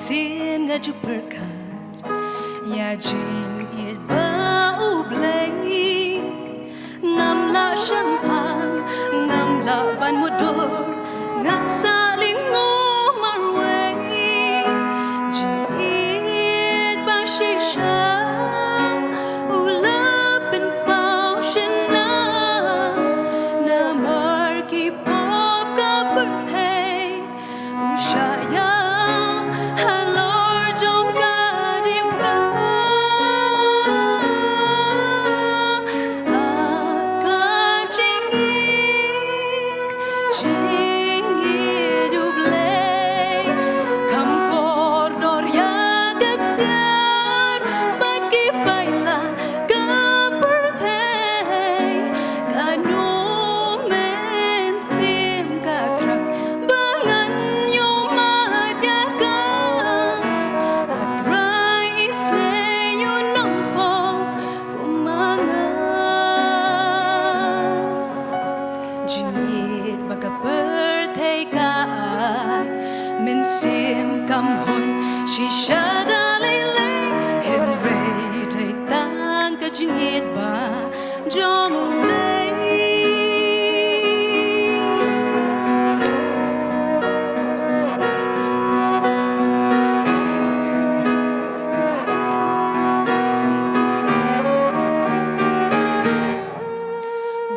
sien nga juperkat ya jing it bau blei ngam la champagne ngam la ban modor nga saling marway jing it ba shisha ulap and potion na marki pop ka birthday ushaya min sim kam hon she shada lele hem re te tang ka jingit ba jong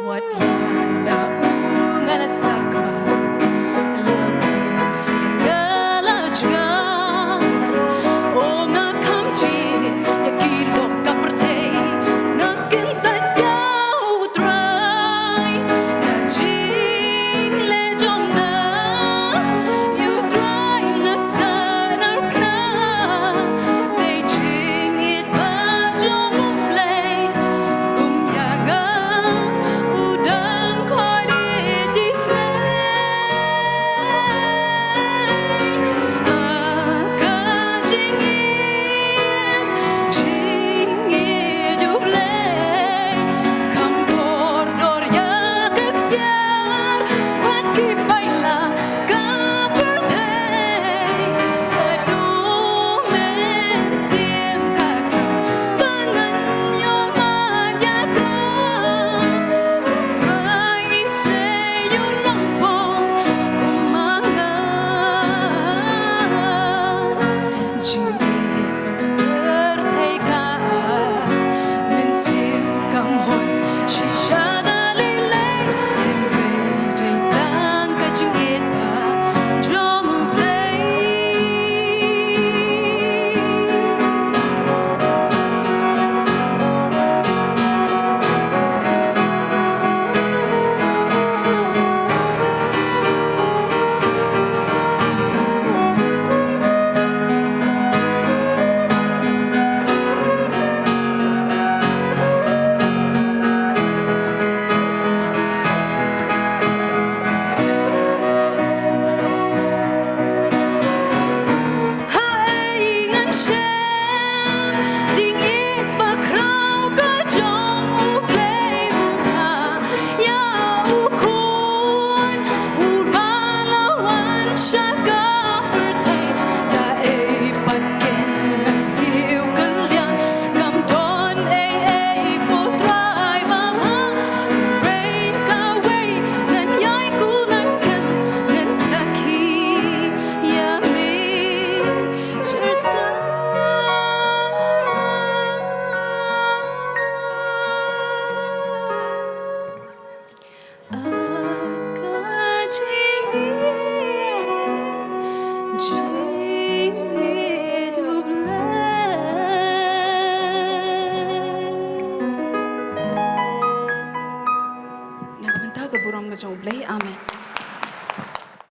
what ya ngala sakba Nagpunta ka burong na sa ublay, amen.